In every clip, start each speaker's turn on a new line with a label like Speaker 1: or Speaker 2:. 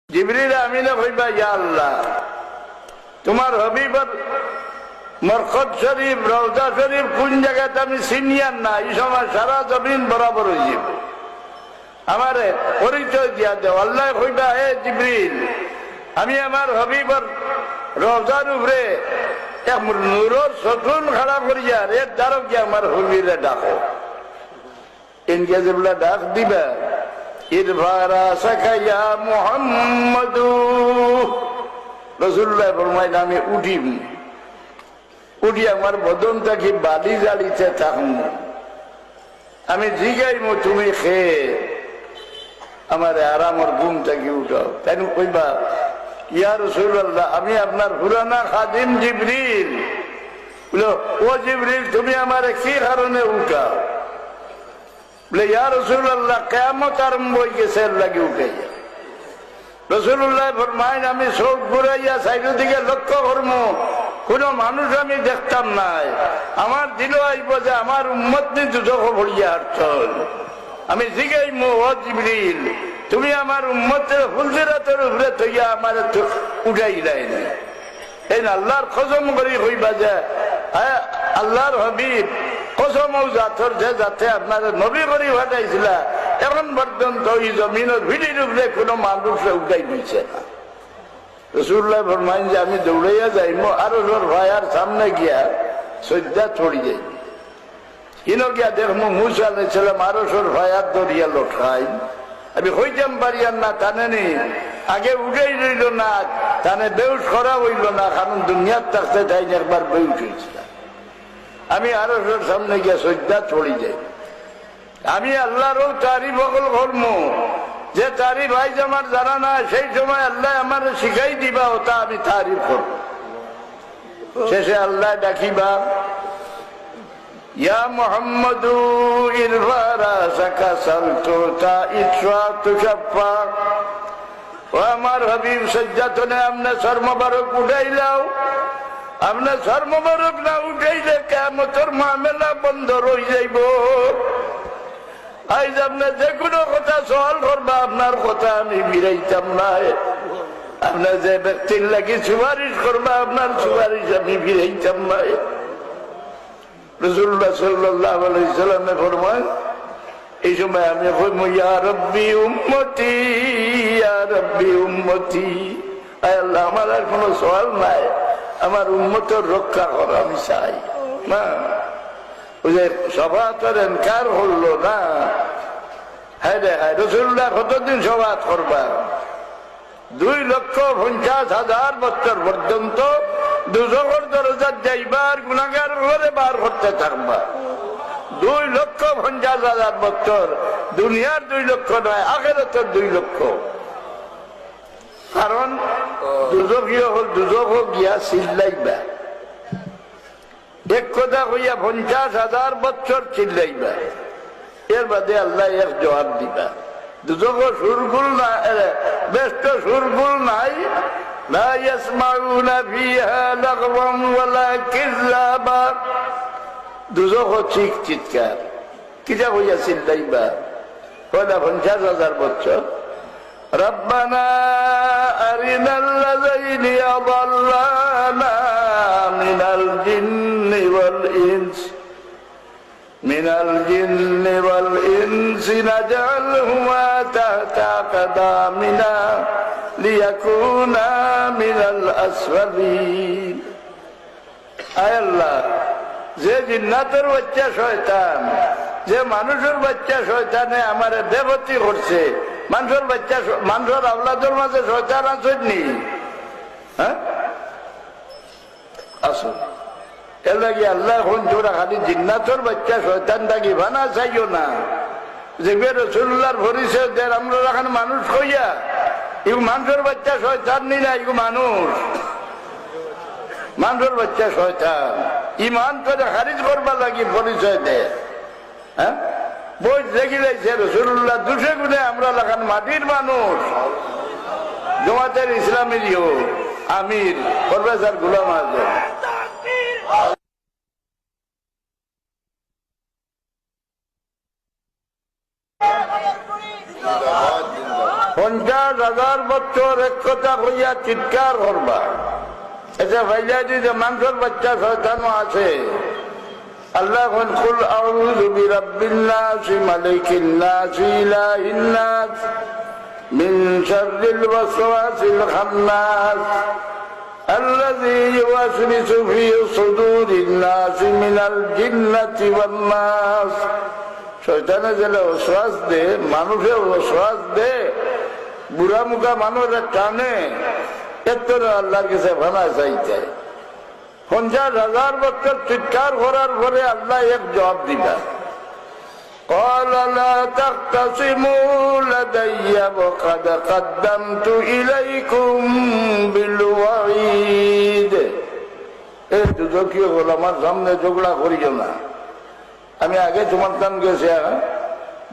Speaker 1: জিবরিল আমিনে কইবা ইয়া আল্লাহ তোমার হাবিবের মরকত শরীফ রওজা শরীফ কোন জায়গাতে আমি সিনিয়র না এই সময় সারা জমিন বরাবর হয়ে যাব আমারে পরিচয় দিয়া দেও আল্লাহ কইবা হে জিবরিল আমি আমার হাবিবের রওজার উপরে এক নূরের সতুন খাড়া করিয়া এর দ্বারা গিয়ে আমার হাবিবে ডাকো ইনকে যেগুলা ডাক দিবা ইরফারা সাকায়া মুহাম্মাদু রাসূলুল্লাহ ফরমাইলেন আমি উঠি আমার বদনটাকে বালি জালিতে থাকুন আমি জিগাইমু তুমি খেয়ে আমার আরামর ঘুমটাকে উঠাও তাই কইবা ইয়া রাসূলুল্লাহ আমি আপনার পুরানা খাদিম জিবরিল বলো ও জিবরিল তুমি আমারে কি কারণে উঠাও বলে ইয়া রাসূলুল্লাহ কিয়ামত আরম্ভ হয়ে গেছে লাগি উঠাইয়া রাসূলুল্লাহ ফরমাইন আমি চোখ ঘুরাইয়া সাইডের দিকে লক্ষ্য করবো কোন মানুষ আমি দেখতাম নাই আমার দিল আইব যে আমার উম্মত নি দুজখ ভরিয়া হাঁটছল আমি জিগাইমু ও জিবরিল তুমি আমার উম্মতের হুলজিরাতের উপরে থইয়া আমার উঠাইলাই না এই আল্লাহর কসম করি হইবা যে আল্লাহর হাবিব কসম জাতর যে যাতে আপনার নবী করি পাঠাইছিল এখন পর্যন্ত এই জমিনের ভিড়ির উপরে কোনো মানুষ উঠাই দিচ্ছে না রাসূলুল্লাহ ফরমাইন যে আমি দৌড়াইয়া যাইমো আরো জোর ভাইয়ার সামনে গিয়া সজ্জা ছড়ি যাই ইনো গিয়া দেখমু মুসা আলাইহিস সালাম আরো জোর ভাইয়ার দরিয়া লটকাই আমি হইতাম পারিয়ার না টানে নি আগে উঠেই রইল না টানে বেউস করা হইল না কারণ দুনিয়ার থাকতে তাই একবার বেউস হয়েছিল আমি আরো জোর সামনে গিয়া সজ্জা ছড়ি যাই আমি আল্লাহরও তারিফ বকল করমু যে তারিফ আইজ আমার জানা না সেই সময় আল্লাহ আমার শিখাই দিবা ওটা আমি তারিফ করব শেষে আল্লাহ ডাকিবা ইয়া মুহাম্মাদু ইরফা রাসাকা সালতুতা ইতরা তুশাফা ও আমার হাবিব সজ্জাতনে আমনে সর মোবারক উঠাইলাও আমনে সর মোবারক না উঠাইলে কিয়ামতের মামলা বন্ধ রই যাইব আইজ আপনার যে কোনো কথা সওয়াল করবা আপনার কথা আমি ফিরাইতাম না আপনার যে ব্যক্তির লাগি সুপারিশ করবা আপনার সুপারিশ আমি ফিরাইতাম না রাসূলুল্লাহ সাল্লাল্লাহু আলাইহি সাল্লামে ফরমান এই সময় আমি কইমু ইয়া রাব্বি উম্মতি ইয়া রাব্বি উম্মতি আয় আল্লাহ আমার আর কোনো সওয়াল নাই আমার উম্মতের রক্ষা কর আমি চাই না ওই যে সভাতের এনকার হলো না হ্যাঁ রে হ্যাঁ রাসূলুল্লাহ কতদিন সভাত করবা 2,50,000 বছর পর্যন্ত দুজকের দরজা যাইবার গুনাহগার ঘরে বার করতে থাকবা 2,50,000 বছর দুনিয়ার 2 লক্ষ নয় আখিরাতের 2 লক্ষ কারণ দুজক গিয়া চিল্লাইবা এক কথা কইয়া 50,000 বছর চিল্লাইবা এর বাদে আল্লাহ এক জবাব দিবা দুজক সুরগুল না ব্যস্ত সুরগুল নাই লা ইয়াসমাউনা ফিহা লাগওয়ান ওয়ালা কিযাবা দুজক চিৎকার কিটা কইয়া চিল্লাইবা কয়টা 50,000 বছর রব্বানা আরিনাল্লাযীনা আযাল্লানা মিনাল জিন্নি ওয়াল ইনস নাজআলহুমা তাহতা আকদামিনা লিয়াকুনা মিনাল আসফালিন আয় আল্লাহ যে জিন্নাতের বাচ্চা শয়তান যে মানুষের বাচ্চা শয়তানে আমারে বেগতি করছে মানুষের বাচ্চা মানুষের আওলাদের মাঝে শয়তান আসেননি হ্যাঁ আসো এর লাগে আল্লাহ এখন জোড়া খালি জিন্নাতের বাচ্চা শয়তানটাকে বানা চাইও না যে রাসূলুল্লাহর পরিচয় দেন আমরা এখন মানুষ কইয়া এগুলো মানুষের বাচ্চা শয়তান নি না এগুলো মানুষের বাচ্চা শয়তান ইমান করে খারিজ করবার লাগি পরিচয় দেয় হ্যাঁ বই দেখি লাইছে রাসূলুল্লাহ 200 গুণে আমরা লাগান মাটির মানুষ জামাতের ইসলামের আমির প্রফেসর গোলাম আযম 50,000 50,000 বছর এক কথা হইয়া চিৎকার করবা। এটা ভাইয়া যে মানুষের বাচ্চা শয়তানও আছে। আল্লাহ কুল আউযু বিরাব্বিন নাস মালিকিন নাস ইলাহিন নাস মিন শাররিল ওয়াসওয়াসিল খান্নাস الذي يوسوس في صدور الناس من الجنة والناس। শয়তানে যেটা ওয়াসওয়াস দে, মানুষে ওয়াসওয়াস দে, বুড়া মুখা মানুষের টানে, এত আল্লাহর কাছে ভানা চাইতে। 50,000 বছর চিৎকার করার পরে আল্লাহ এক জবাব দিবা। قال لا تختصموا لدي وقد قدمت إليكم بالوعيد। এই দুজকীয় হল আমার সামনে ঝগড়া করিও না। আমি আগে তোমার কান গেছে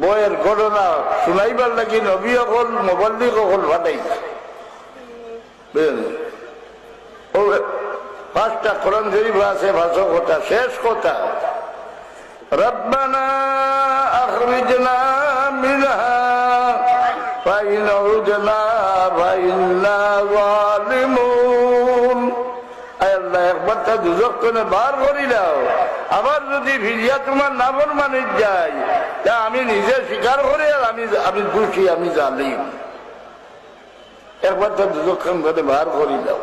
Speaker 1: বইয়ের ঘটনা শুনাইবার লাগি নবী হল মুবাল্লিগ হল ফাটাইছে। বুঝলেন, 5টা কোরআন শরীফ আছে, ভাষা কথা, শেষ কথা রব্বানা আখরিজনা মিনহা ফাইন উদনা ফাইন্না যালিমুন। আল্লাহ একবার তা দুজক থেকে বার করি দাও, আবার যদি ফিরিয়া তোমার নাফরমানি যায় তা আমি নিজে স্বীকার করে আমি দোষী, আমি জালিম। একবার তা দুজক থেকে বার করি দাও।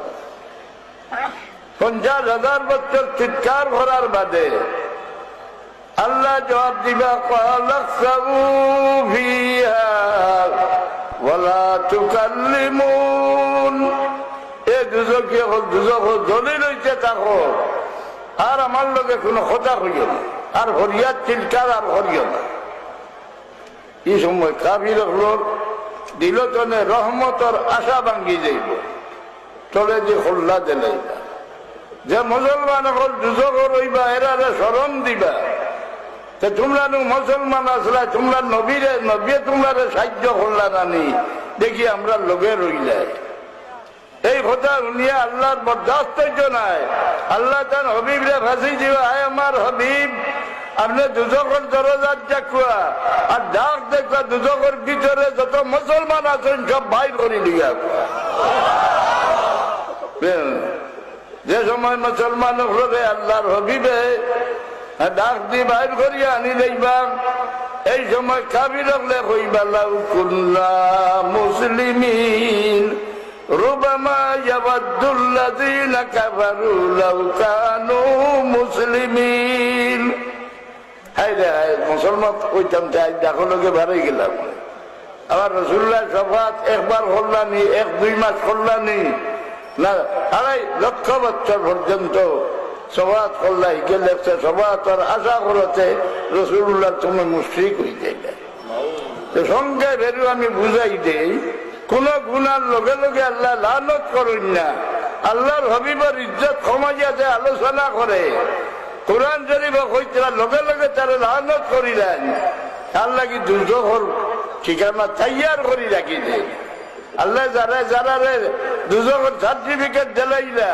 Speaker 1: 50,000 বছর চিৎকার করার বাদে আল্লাহ জবাব দিবা ক্বালাকসাউ ফিহা ওয়ালা তুকাল্লিমুন। এ দুজকে দুজক দলিল হইতে থাকো, আর আমার লগে কোনো কথা হইও না, আর হরিয়ার চিৎকার আর হরিও না। এই সময় কাফির লোক দিল তনে রহমতর আশা ভাঙ্গি যাইব, চলে যে হল্লা দিলাইবা। যে মুসলমান হল দুজক রইবা, এরারে স্মরণ দিবা। তোমরা মুসলমান আসলা, তোমরা নবীরে তোমরা সাহায্য করলা নানি, দেখি আমরা লোকে রইলাই। এই কথা শুনিয়া আল্লাহর বরদাস্ত নাই। আল্লাহ তার হবিবরে ফাঁসি দিবা, আয় আমার হবিব আপনি দুজকের দরজার দেখুয়া আর ডাক দেখবা, দুজকের ভিতরে যত মুসলমান আছেন সব বাইর করে দিয়া। যে সময় মুসলমান হলে আল্লাহর হবিবে ডাক দি বাইর করিয়া আনি দেখবা, এই সময় কাফির হলে কইবা লাউ কুন্না মুসলিমিন রুবামা ইয়াওয়াদ্দুল্লাযীনা কাফারু লাউ কানু মুসলিমিন। হায় রে হায়, মুসলমান কইতাম তাই দেখো লোকে বাড়ি গেলাম। আমার রাসূলুল্লাহ শফাত একবার করলানি, 1-2 মাস করলানি না, 2.5 লক্ষ বছর পর্যন্ত সবাত করলাই গেলে সবাতর আশা করতে রাসূলুল্লাহ তুমি মুশরিক হয়ে যাইবে। সঙ্গে বেরু আমি বুঝাই দেই, কোন গুনার লগে লগে আল্লাহ লানত করেন না। আল্লাহর হবিবের ইজ্জত কমাইয়া যে আলোচনা করে, কোরআন শরীফ কইতরা লগে লগে তারা লানত করিলেন। আল্লাহ কি দুজোহর ঠিকানা তৈয়ার করি রাখি দেয়। আল্লাহ যারা দুজোহর সার্টিফিকেট দিলাইলা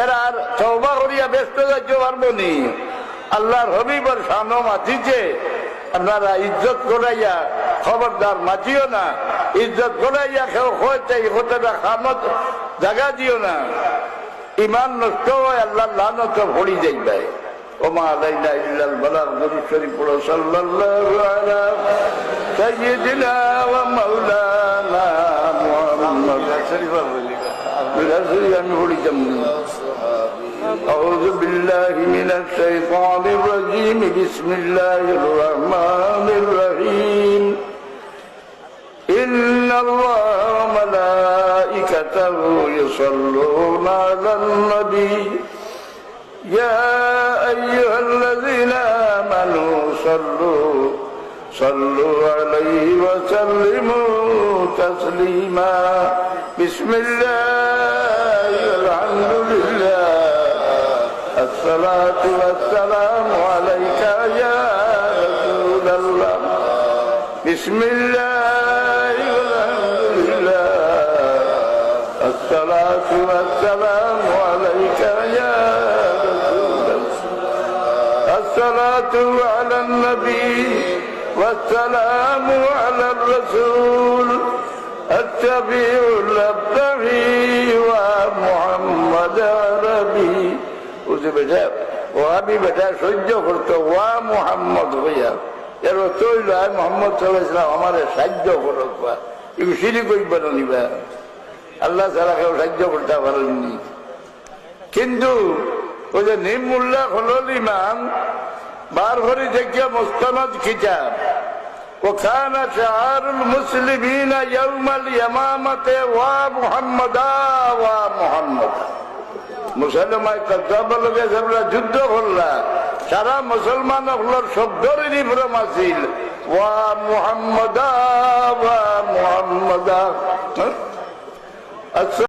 Speaker 1: এরা আর তওবা করিয়া ব্যস্ত যাইতে পারবো নি। আল্লাহর হবিবের সামনে মাতিছে, আপনারা ইজ্জত করাইয়া খবরদার মাতিও না, ইজ্জত করাইয়া কেউ হইতে হতেটা খামত জায়গা দিও না। ইমান নষ্ট হয়, আল্লাহ লানত পড়ি যাইবে। ওমা আলাইনা ইল্লাল বালাগ। দরুদ শরীফ পড়ো। সাল্লাল্লাহু আলা সাইয়্যিদিনা ওয়া মাওলানা মুহাম্মদ। আমি পড়ি যেমন أعوذ بالله من الشيطان الرجيم بسم الله الرحمن الرحيم إن الله وملائكته يصلون على النبي يا أيها الذين آمنوا صلوا عليه وسلموا تسليما بسم الله الحمد لله الصلاة والسلام عليك يا رسول الله بسم الله والحمد لله الصلاة والسلام عليك يا رسول الله الصلاة على النبي والسلام على الرسول রবিউল আবতাহি ওয়া মুহাম্মদ রবি। বুঝে বেটা ওয়াবি বেটা সহ্য করতো ওয়া মুহাম্মদ হইয়া এর তৈল মোহাম্মদ সাল্লাল্লাহু আলাইহি ওয়াসাল্লাম আমার সাহায্য করক বা এগুলো শিরিক কইবা না নিবা আল্লাহ ছাড়া কেউ সাহায্য করতে পারেননি। কিন্তু ওই যে নিমুল্লাহ হল ইমাম বার করে দেখিয়া মুস্তানাদ কিতাব وكان شعار المسلمين يوم اليمامة ومحمدا ومحمدا মুসলমান কতবলকে সবরা যুদ্ধ করলা সারা মুসলমান হলার শব্দের ইব্রাহিম আছিল ওয়া মুহাম্মাদা ওয়া মুহাম্মাদা। আচ্ছা